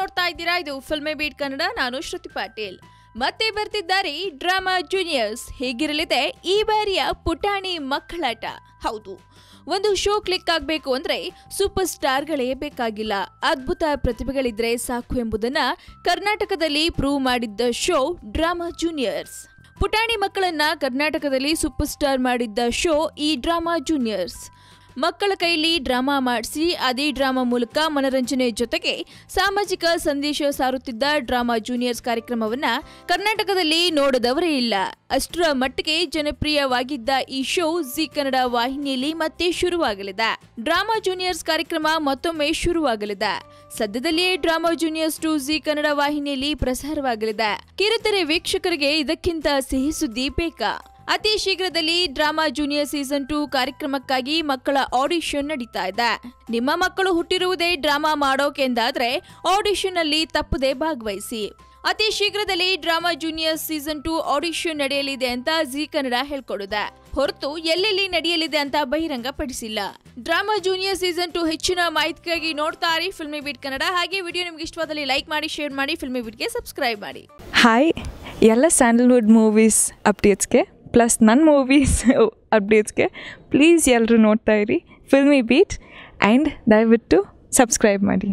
ನೋಡ್ತಾ ಇದ್ದೀರಾ ಇದು ಫಿಲ್ಮಿ ಬೀಟ್ ಕನ್ನಡ. ನಾನು ಶ್ರುತಿ ಪಾಟೀಲ್. ಮತ್ತೆ ಬರ್ತಿದ್ದಾರೆ ಡ್ರಾಮಾ ಜೂನಿಯರ್ಸ್. ಹೇಗಿರಲಿದೆ ಈ ಬಾರಿಯ ಪುಟಾಣಿ ಮಕ್ಕಳಾಟ? ಹೌದು, ಒಂದು ಶೋ ಕ್ಲಿಕ್ ಆಗಬೇಕು ಅಂದ್ರೆ ಸೂಪರ್ ಸ್ಟಾರ್ಗಳೇ ಬೇಕಾಗಿಲ್ಲ, ಅದ್ಭುತ ಪ್ರತಿಭೆಗಳಿದ್ರೆ ಸಾಕು ಎಂಬುದನ್ನ ಕರ್ನಾಟಕದಲ್ಲಿ ಪ್ರೂವ್ ಮಾಡಿದ್ದ ಶೋ ಡ್ರಾಮಾ ಜೂನಿಯರ್ಸ್. ಪುಟಾಣಿ ಮಕ್ಕಳನ್ನ ಕರ್ನಾಟಕದಲ್ಲಿ ಸೂಪರ್ ಸ್ಟಾರ್ ಮಾಡಿದ್ದ ಶೋ ಈ ಡ್ರಾಮಾ ಜೂನಿಯರ್ಸ್. ಮಕ್ಕಳ ಕೈಲಿ ಡ್ರಾಮಾ ಮಾಡಿಸಿ ಅದೇ ಡ್ರಾಮಾ ಮೂಲಕ ಮನರಂಜನೆ ಜೊತೆಗೆ ಸಾಮಾಜಿಕ ಸಂದೇಶ ಸಾರುತ್ತಿದ್ದ ಡ್ರಾಮಾ ಜೂನಿಯರ್ಸ್ ಕಾರ್ಯಕ್ರಮವನ್ನ ಕರ್ನಾಟಕದಲ್ಲಿ ನೋಡದವರೇ ಇಲ್ಲ. ಅಷ್ಟರ ಮಟ್ಟಿಗೆ ಜನಪ್ರಿಯವಾಗಿದ್ದ ಈ ಶೋ ಜಿ ಕನ್ನಡ ವಾಹಿನಿಯಲ್ಲಿ ಮತ್ತೆ ಶುರುವಾಗಲಿದೆ. ಡ್ರಾಮಾ ಜೂನಿಯರ್ಸ್ ಕಾರ್ಯಕ್ರಮ ಮತ್ತೊಮ್ಮೆ ಶುರುವಾಗಲಿದೆ. ಸದ್ಯದಲ್ಲಿಯೇ ಡ್ರಾಮಾ ಜೂನಿಯರ್ಸ್ 2 ಜಿ ಕನ್ನಡ ವಾಹಿನಿಯಲ್ಲಿ ಪ್ರಸಾರವಾಗಲಿದೆ. ಕಿರುತೆರೆ ವೀಕ್ಷಕರಿಗೆ ಇದಕ್ಕಿಂತ ಸಿಹಿ ಸುದ್ದಿ ಬೇಕಾ? ಅತಿ ಶೀಘ್ರದಲ್ಲಿ ಡ್ರಾಮಾ ಜೂನಿಯರ್ ಸೀಸನ್ 2 ಕಾರ್ಯಕ್ರಮಕ್ಕಾಗಿ ಮಕ್ಕಳ ಆಡಿಷನ್ ನಡೀತಾ ಇದೆ. ನಿಮ್ಮ ಮಕ್ಕಳು ಹುಟ್ಟಿರುವುದೇ ಡ್ರಾಮಾ ಮಾಡೋಕೆಂದಾದ್ರೆ ಆಡಿಷನ್ ಅಲ್ಲಿ ತಪ್ಪದೆ ಭಾಗವಹಿಸಿ. ಅತಿ ಶೀಘ್ರದಲ್ಲಿ ಡ್ರಾಮಾ ಜೂನಿಯರ್ ಸೀಸನ್ 2 ಆಡಿಷನ್ ನಡೆಯಲಿದೆ ಅಂತ ಜಿ ಕನ್ನಡ ಹೇಳ್ಕೊಡುತ್ತೆ ಹೊರತು ಎಲ್ಲೆಲ್ಲಿ ನಡೆಯಲಿದೆ ಅಂತ ಬಹಿರಂಗ ಪಡಿಸಿಲ್ಲ. ಡ್ರಾಮಾ ಜೂನಿಯರ್ ಸೀಸನ್ 2 ಹೆಚ್ಚಿನ ಮಾಹಿತಿಗಾಗಿ ನೋಡ್ತಾ ಇರಿ ಫಿಲ್ಮಿ ಬೀಟ್ ಕನ್ನಡ. ಹಾಗೆ ವಿಡಿಯೋ ನಿಮ್ಗೆ ಇಷ್ಟವಾದಲ್ಲಿ ಲೈಕ್ ಮಾಡಿ, ಶೇರ್ ಮಾಡಿ, ಫಿಲ್ಮಿ ಬೀಟ್ಗೆ ಸಬ್ಸ್ಕ್ರೈಬ್ ಮಾಡಿ. ಹಾಯ್, ಎಲ್ಲ ಸ್ಯಾಂಡಲ್ವುಡ್ ಮೂವೀಸ್ ಅಪ್ಡೇಟ್ಸ್ಗೆ ಪ್ಲಸ್ ನನ್ನ ಮೂವೀಸ್ ಅಪ್ಡೇಟ್ಸ್ಗೆ ಪ್ಲೀಸ್ ಎಲ್ಲರೂ ನೋಡ್ತಾ ಇರಿ ಫಿಲ್ಮಿ ಬೀಟ್ ಆ್ಯಂಡ್ ದಯವಿಟ್ಟು ಸಬ್ಸ್ಕ್ರೈಬ್ ಮಾಡಿ.